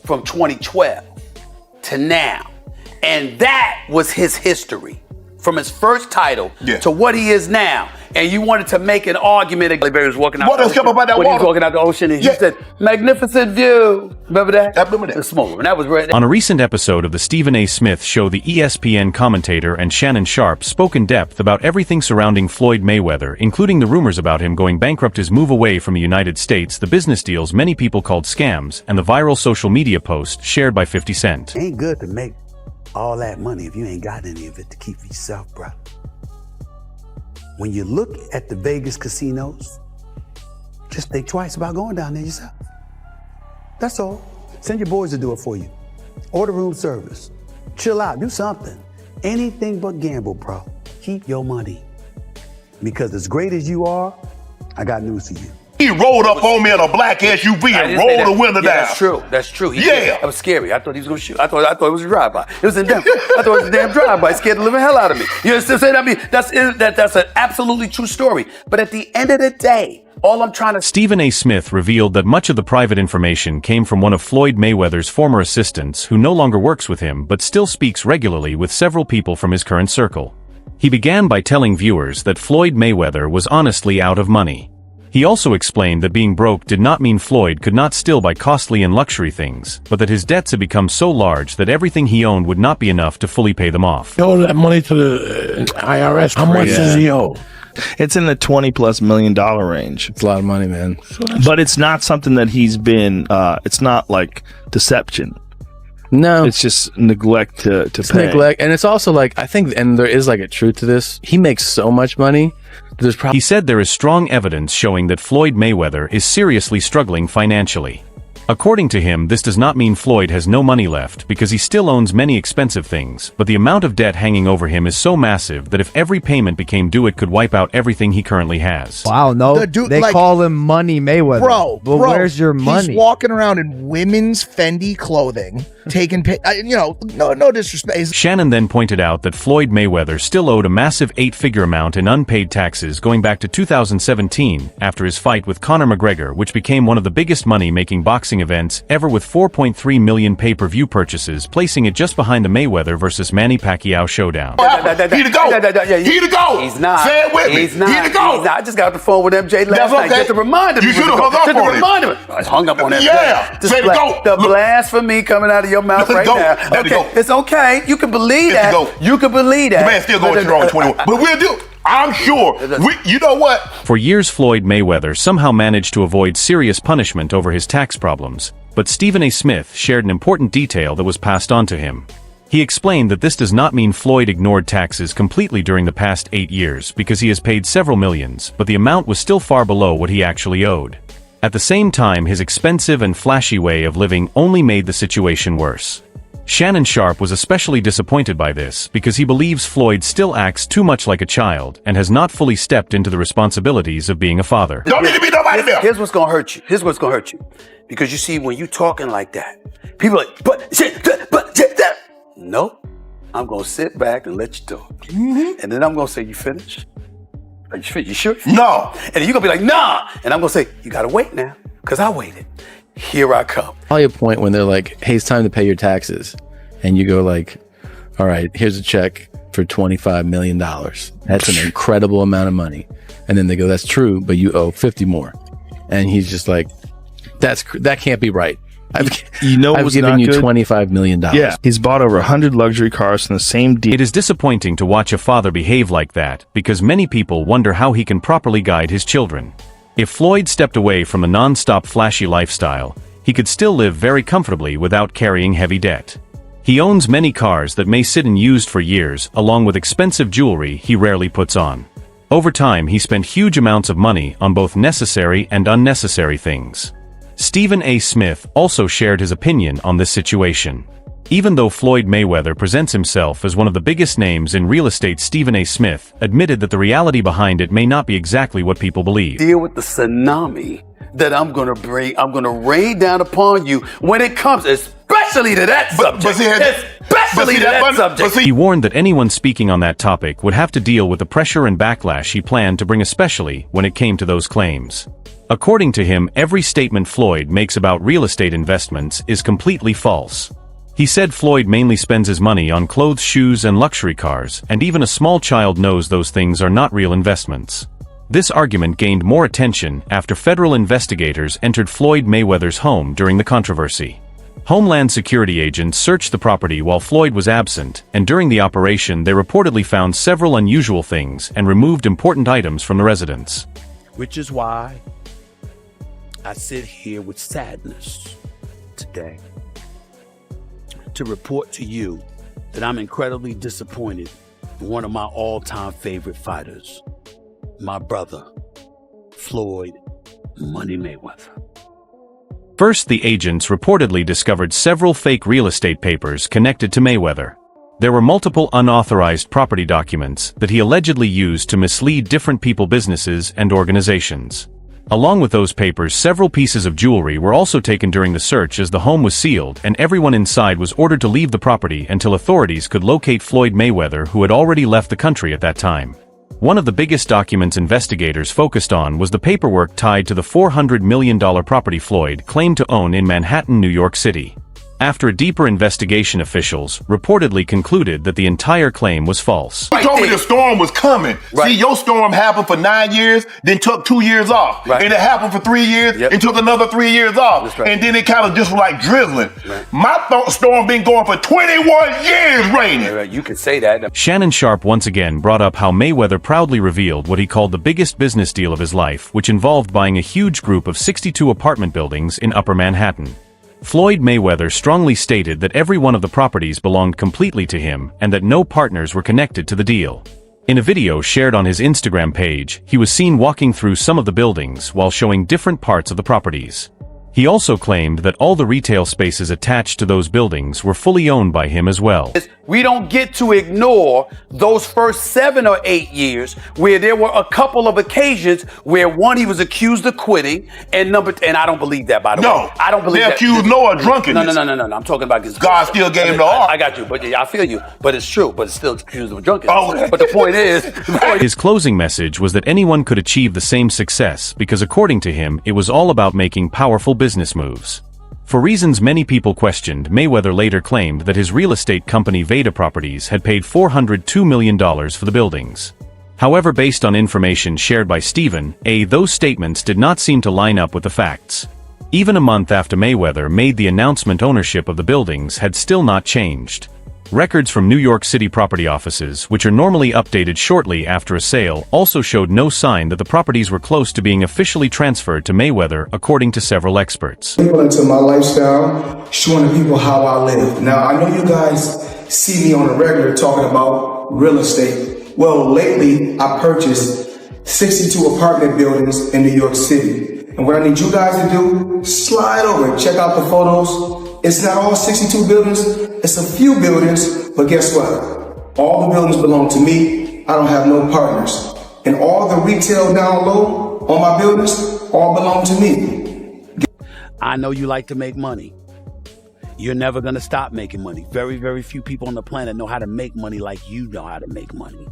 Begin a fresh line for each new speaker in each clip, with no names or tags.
from 2012 to now. And that was his history. From his first title to what he is now. And you wanted to make an argument. Barry was walking out
what else come about that
when
water?
he was walking out the ocean and he said, magnificent view. Remember that?
I remember that.
The smoke. And that was right.
On a recent episode of the Stephen A. Smith Show, the ESPN commentator and Shannon Sharpe spoke in depth about everything surrounding Floyd Mayweather, including the rumors about him going bankrupt, his move away from the United States, the business deals many people called scams, and the viral social media post shared by 50 Cent.
Ain't good to make all that money if you ain't got any of it to keep for yourself, bro. When you look at the Vegas casinos, just think twice about going down there yourself. That's all. Send your boys to do it for you. Order room service. Chill out, do something. Anything but gamble, bro. Keep your money. Because as great as you are, I got news for you.
He rolled up on me in a black SUV and rolled the window down.
That's true. That's true.
Yeah.
That was scary. I thought he was going to shoot. I thought it was a drive-by. It was a damn. I thought it was a damn drive-by. It scared the living hell out of me. You understand what I'm saying? I mean, that's an absolutely true story. But at the end of the day, all I'm trying to...
Stephen A. Smith revealed that much of the private information came from one of Floyd Mayweather's former assistants who no longer works with him but still speaks regularly with several people from his current circle. He began by telling viewers that Floyd Mayweather was honestly out of money. He also explained that being broke did not mean Floyd could not still buy costly and luxury things, but that his debts had become so large that everything he owned would not be enough to fully pay them off.
He owed that money to the IRS. How much does he owe?
It's in the $20+ million range.
It's a lot of money, man.
But it's not something that he's been, it's not like deception.
No.
It's just neglect to pay.
Neglect. And it's also like, I think, and there is like a truth to this, he makes so much money.
He said there is strong evidence showing that Floyd Mayweather is seriously struggling financially. According to him, this does not mean Floyd has no money left because he still owns many expensive things, but the amount of debt hanging over him is so massive that if every payment became due, it could wipe out everything he currently has.
Wow, no, they call him Money Mayweather.
Bro,
where's your money?
He's walking around in women's Fendi clothing, taking, no disrespect.
Shannon then pointed out that Floyd Mayweather still owed a massive 8-figure amount in unpaid taxes going back to 2017 after his fight with Conor McGregor, which became one of the biggest money-making boxing events ever with 4.3 million pay-per-view purchases, placing it just behind the Mayweather versus Manny Pacquiao showdown.
He to go. He to go.
He's not.
Say it with me.
He's not.
He to go.
He's not. I just got off the phone with MJ last night.
Okay.
Just to remind him.
You should have hung up on him.
I hung up on that.
Yeah. Say to go.
The blasphemy coming out of your mouth right now. Okay. It's okay. You can believe that. You can believe that.
The man still going to 21. But we'll do it. I'm sure. You know what?
For years, Floyd Mayweather somehow managed to avoid serious punishment over his tax problems, but Stephen A. Smith shared an important detail that was passed on to him. He explained that this does not mean Floyd ignored taxes completely during the past 8 years because he has paid several millions, but the amount was still far below what he actually owed. At the same time, his expensive and flashy way of living only made the situation worse. Shannon Sharpe was especially disappointed by this because he believes Floyd still acts too much like a child and has not fully stepped into the responsibilities of being a father.
Don't need to be nobody there.
Here's what's gonna hurt you. Here's what's gonna hurt you. Because you see, when you talking like that, people are like, but that. Nope. I'm gonna sit back and let you talk. And then I'm gonna say, you finished? Are you finished? You sure?
No.
And then you're gonna be like, nah. And I'm gonna say, you gotta wait now. Because I waited. Here I come.
Probably a point when they're like, hey, it's time to pay your taxes. And you go like, all right, here's a check for $25 million. That's an incredible amount of money. And then they go, that's true, but you owe 50 more. And he's just like, that can't be right. I've given you $25 million.
Yeah, he's bought over 100 luxury cars in the same deal.
It is disappointing to watch a father behave like that because many people wonder how he can properly guide his children. If Floyd stepped away from a non-stop flashy lifestyle, he could still live very comfortably without carrying heavy debt. He owns many cars that may sit unused for years, along with expensive jewelry he rarely puts on. Over time, he spent huge amounts of money on both necessary and unnecessary things. Stephen A. Smith also shared his opinion on this situation. Even though Floyd Mayweather presents himself as one of the biggest names in real estate, Stephen A. Smith admitted that the reality behind it may not be exactly what people believe.
Deal with the tsunami that I'm gonna rain down upon you when it comes, especially to that subject.
He warned that anyone speaking on that topic would have to deal with the pressure and backlash he planned to bring, especially when it came to those claims. According to him, every statement Floyd makes about real estate investments is completely false. He said Floyd mainly spends his money on clothes, shoes, and luxury cars, and even a small child knows those things are not real investments. This argument gained more attention after federal investigators entered Floyd Mayweather's home during the controversy. Homeland Security agents searched the property while Floyd was absent, and during the operation they reportedly found several unusual things and removed important items from the residence.
Which is why I sit here with sadness today to report to you that I'm incredibly disappointed in one of my all-time favorite fighters, my brother, Floyd Money Mayweather.
First, the agents reportedly discovered several fake real estate papers connected to Mayweather. There were multiple unauthorized property documents that he allegedly used to mislead different people, businesses, and organizations. Along with those papers, several pieces of jewelry were also taken during the search, as the home was sealed and everyone inside was ordered to leave the property until authorities could locate Floyd Mayweather, who had already left the country at that time. One of the biggest documents investigators focused on was the paperwork tied to the $400 million property Floyd claimed to own in Manhattan, New York City. After a deeper investigation, officials reportedly concluded that the entire claim was false.
You told me the storm was coming.
Right.
See, your storm happened for 9 years, then took 2 years off.
Right.
And it happened for 3 years,
Yep.
and took another 3 years off.
That's right.
And then it kind of just was like drizzling.
Right.
My storm been going for 21 years raining.
You can say that.
Shannon Sharpe once again brought up how Mayweather proudly revealed what he called the biggest business deal of his life, which involved buying a huge group of 62 apartment buildings in Upper Manhattan. Floyd Mayweather strongly stated that every one of the properties belonged completely to him and that no partners were connected to the deal. In a video shared on his Instagram page, he was seen walking through some of the buildings while showing different parts of the properties. He also claimed that all the retail spaces attached to those buildings were fully owned by him as well.
We don't get to ignore those first 7 or 8 years where there were a couple of occasions where, one, he was accused of quitting, and and I don't believe that, by the way. I don't believe
they
that.
accused Noah of drunkenness.
No. I'm talking about his
God still gave him the heart.
I got you, but yeah, I feel you. But it's true, but it's still accused of drunkenness.
Oh.
But the point is,
His closing message was that anyone could achieve the same success because, according to him, it was all about making powerful business moves. For reasons many people questioned, Mayweather later claimed that his real estate company Veda Properties had paid $402 million for the buildings. However, based on information shared by Stephen A., those statements did not seem to line up with the facts. Even a month after Mayweather made the announcement, ownership of the buildings had still not changed. Records from New York City property offices, which are normally updated shortly after a sale, also showed no sign that the properties were close to being officially transferred to Mayweather, according to several experts.
People into my lifestyle, showing the people how I live. Now, I know you guys see me on a regular talking about real estate. Well, lately, I purchased 62 apartment buildings in New York City. And what I need you guys to do, slide over and check out the photos. It's not all 62 buildings, it's a few buildings, but guess what? All the buildings belong to me. I don't have no partners. And all the retail down low on my buildings all belong to me.
I know you like to make money. You're never going to stop making money. Very, very few people on the planet know how to make money like you know how to make money.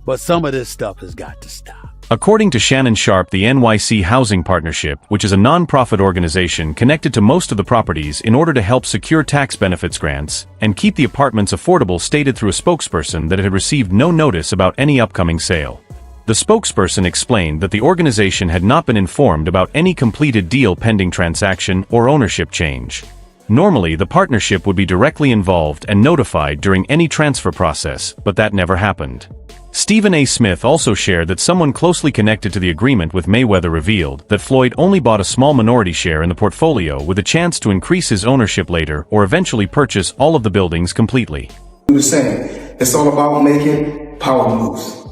But some of this stuff has got to stop.
According to Shannon Sharpe, the NYC Housing Partnership, which is a non-profit organization connected to most of the properties in order to help secure tax benefits grants and keep the apartments affordable, stated through a spokesperson that it had received no notice about any upcoming sale. The spokesperson explained that the organization had not been informed about any completed deal pending transaction or ownership change. Normally, the partnership would be directly involved and notified during any transfer process, but that never happened. Stephen A. Smith also shared that someone closely connected to the agreement with Mayweather revealed that Floyd only bought a small minority share in the portfolio with a chance to increase his ownership later or eventually purchase all of the buildings completely.
Do the same. It's all about making power moves.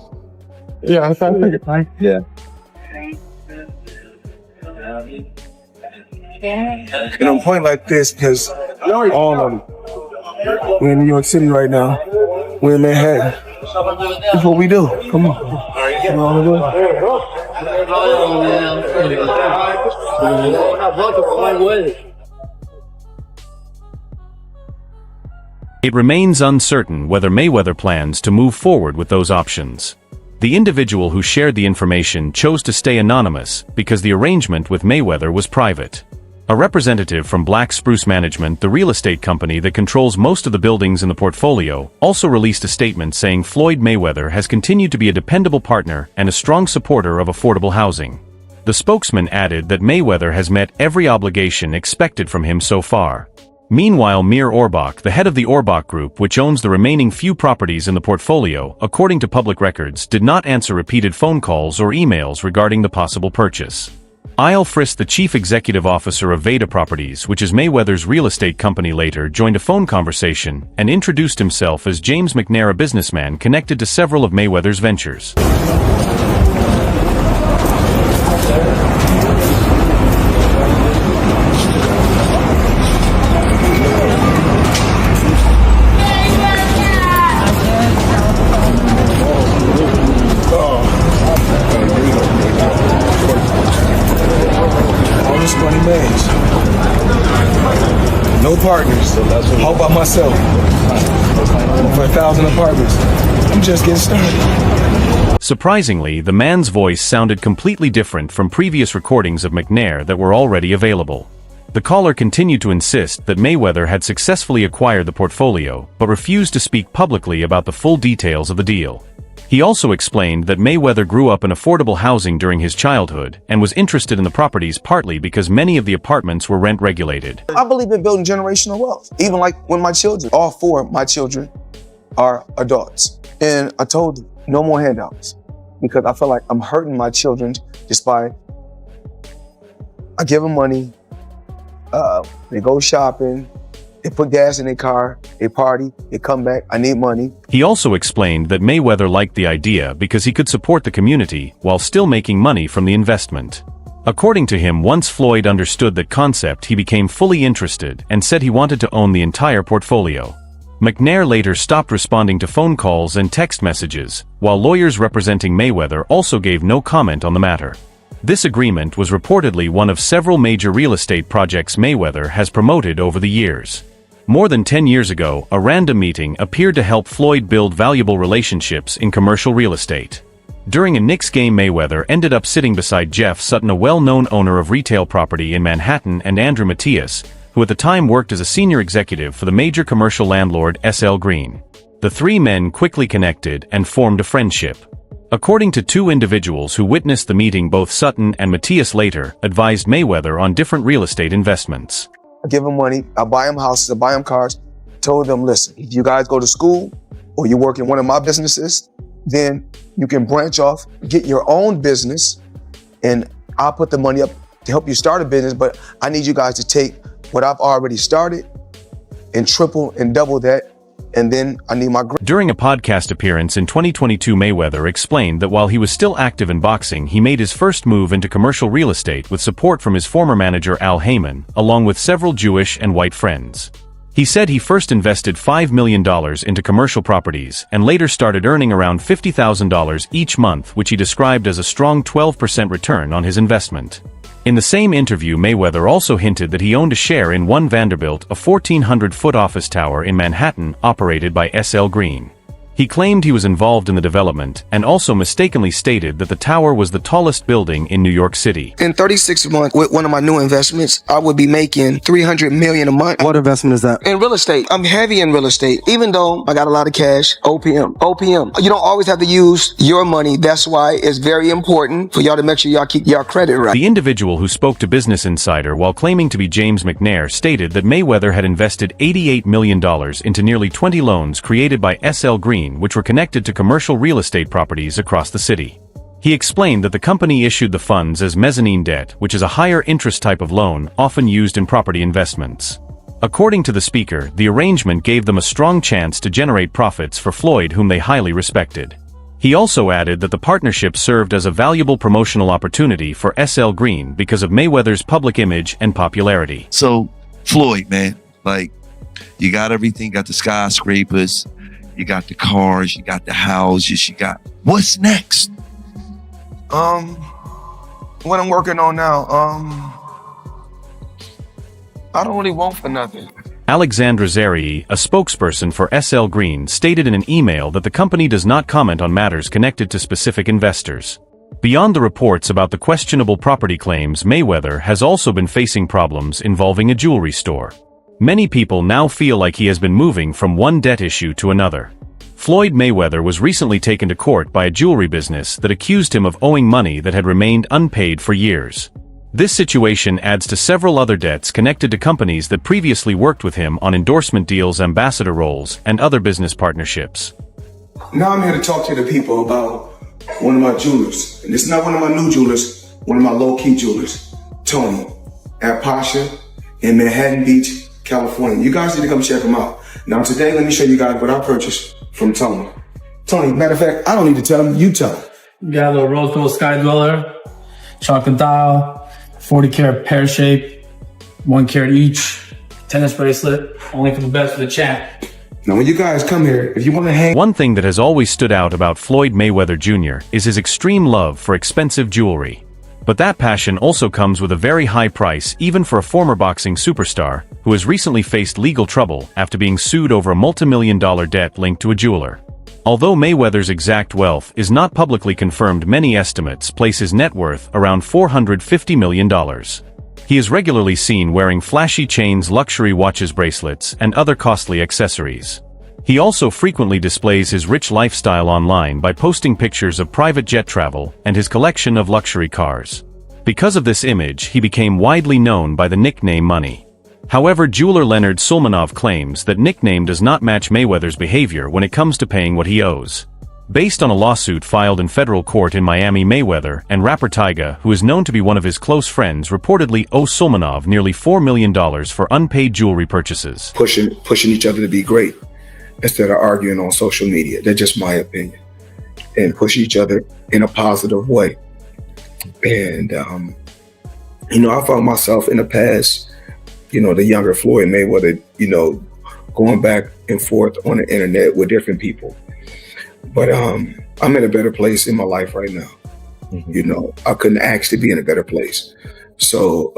Yeah, I think it's fine. Yeah.
And I'm pointing like this because all of them. We're in New York City right now. We're in Manhattan. That's what we do. Come on. You know what I'm doing?
It remains uncertain whether Mayweather plans to move forward with those options. The individual who shared the information chose to stay anonymous because the arrangement with Mayweather was private. A representative from Black Spruce Management, the real estate company that controls most of the buildings in the portfolio, also released a statement saying Floyd Mayweather has continued to be a dependable partner and a strong supporter of affordable housing. The spokesman added that Mayweather has met every obligation expected from him so far. Meanwhile, Mir Orbach, the head of the Orbach Group, which owns the remaining few properties in the portfolio, according to public records, did not answer repeated phone calls or emails regarding the possible purchase. Al Frist, the chief executive officer of Veda Properties, which is Mayweather's real estate company, later joined a phone conversation and introduced himself as James McNair, a businessman connected to several of Mayweather's ventures.
No partners. All by myself. Over 1,000 apartments. I'm just getting started.
Surprisingly, the man's voice sounded completely different from previous recordings of McNair that were already available. The caller continued to insist that Mayweather had successfully acquired the portfolio, but refused to speak publicly about the full details of the deal. He also explained that Mayweather grew up in affordable housing during his childhood and was interested in the properties partly because many of the apartments were rent regulated.
I believe in building generational wealth. Even like when my children, all 4 of my children are adults. And I told them, no more handouts. Because I feel like I'm hurting my children just by, I give them money, they go shopping, they put gas in their car, they party, they come back, I need money.
He also explained that Mayweather liked the idea because he could support the community while still making money from the investment. According to him, once Floyd understood that concept, he became fully interested and said he wanted to own the entire portfolio. McNair later stopped responding to phone calls and text messages, while lawyers representing Mayweather also gave no comment on the matter. This agreement was reportedly one of several major real estate projects Mayweather has promoted over the years. More than 10 years ago, a random meeting appeared to help Floyd build valuable relationships in commercial real estate. During a Knicks game, Mayweather ended up sitting beside Jeff Sutton, a well-known owner of retail property in Manhattan, and Andrew Matias, who at the time worked as a senior executive for the major commercial landlord SL Green. The 3 men quickly connected and formed a friendship. According to 2 individuals who witnessed the meeting, both Sutton and Matias later advised Mayweather on different real estate investments.
I give them money, I buy them houses, I buy them cars, told them, listen, if you guys go to school or you work in one of my businesses, then you can branch off, get your own business, and I'll put the money up to help you start a business, but I need you guys to take what I've already started and triple and double that. And then I need my...
During a podcast appearance in 2022, Mayweather explained that while he was still active in boxing, he made his first move into commercial real estate with support from his former manager Al Heyman, along with several Jewish and white friends. He said he first invested $5 million into commercial properties and later started earning around $50,000 each month, which he described as a strong 12% return on his investment. In the same interview, Mayweather also hinted that he owned a share in One Vanderbilt, a 1,400-foot office tower in Manhattan operated by SL Green. He claimed he was involved in the development and also mistakenly stated that the tower was the tallest building in New York City.
In 36 months, with one of my new investments, I would be making $300 million a month.
What investment is that?
In real estate. I'm heavy in real estate. Even though I got a lot of cash, OPM. You don't always have to use your money. That's why it's very important for y'all to make sure y'all keep y'all credit right.
The individual who spoke to Business Insider while claiming to be James McNair stated that Mayweather had invested $88 million into nearly 20 loans created by SL Green, which were connected to commercial real estate properties across the city. He explained that the company issued the funds as mezzanine debt, which is a higher interest type of loan often used in property investments. According to the speaker, the arrangement gave them a strong chance to generate profits for Floyd, whom they highly respected. He also added that the partnership served as a valuable promotional opportunity for SL Green because of Mayweather's public image and popularity.
So, Floyd, man, like, you got everything, got the skyscrapers, you got the cars, you got the houses, you got... What's next?
what I'm working on now, I don't really want for nothing.
Alexandra Zarii, a spokesperson for SL Green, stated in an email that the company does not comment on matters connected to specific investors. Beyond the reports about the questionable property claims, Mayweather has also been facing problems involving a jewelry store. Many people now feel like he has been moving from one debt issue to another. Floyd Mayweather was recently taken to court by a jewelry business that accused him of owing money that had remained unpaid for years. This situation adds to several other debts connected to companies that previously worked with him on endorsement deals, ambassador roles, and other business partnerships.
Now I'm here to talk to the people about one of my jewelers. And it's not one of my new jewelers, one of my low-key jewelers, Tony, at Pasha in Manhattan Beach, California. You guys need to come check him out. Now today, let me show you guys what I purchased from Tony. Tony, matter of fact, I don't need to tell him, you tell him.
You got a little rose gold sky dweller, chocolate dial, 40 karat pear shape, 1 carat each, tennis bracelet, only for the best for the champ.
Now when you guys come here, if you want to hang...
One thing that has always stood out about Floyd Mayweather Jr. is his extreme love for expensive jewelry. But that passion also comes with a very high price, even for a former boxing superstar, who has recently faced legal trouble after being sued over a multi-million-dollar debt linked to a jeweler. Although Mayweather's exact wealth is not publicly confirmed, many estimates place his net worth around $450 million. He is regularly seen wearing flashy chains, luxury watches, bracelets, and other costly accessories. He also frequently displays his rich lifestyle online by posting pictures of private jet travel and his collection of luxury cars. Because of this image, he became widely known by the nickname Money. However, jeweler Leonard Sulmanov claims that nickname does not match Mayweather's behavior when it comes to paying what he owes. Based on a lawsuit filed in federal court in Miami, Mayweather and rapper Tyga, who is known to be one of his close friends, reportedly owe Sulmanov nearly $4 million for unpaid jewelry purchases.
Pushing each other to be great instead of arguing on social media. That's just my opinion. And push each other in a positive way. And, I found myself in the past, the younger Floyd Mayweather, going back and forth on the internet with different people. But I'm in a better place in my life right now. I couldn't ask to be in a better place. So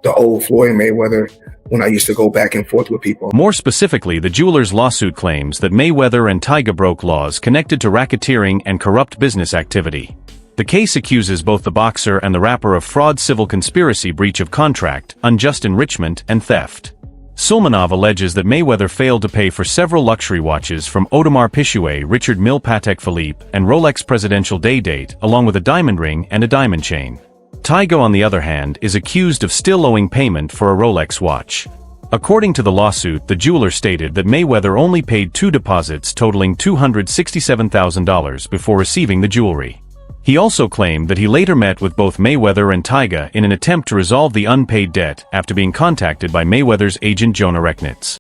the old Floyd Mayweather, when I used to go back and forth with people.
More specifically, the jeweler's lawsuit claims that Mayweather and Tyga broke laws connected to racketeering and corrupt business activity. The case accuses both the boxer and the rapper of fraud, civil conspiracy, breach of contract, unjust enrichment, and theft. Sulmanov alleges that Mayweather failed to pay for several luxury watches from Audemars Piguet, Richard Mille, Patek Philippe, and Rolex Presidential Day Date, along with a diamond ring and a diamond chain. Tyga, on the other hand, is accused of still owing payment for a Rolex watch. According to the lawsuit, the jeweler stated that Mayweather only paid 2 deposits totaling $267,000 before receiving the jewelry. He also claimed that he later met with both Mayweather and Tyga in an attempt to resolve the unpaid debt after being contacted by Mayweather's agent Jonah Rechnitz.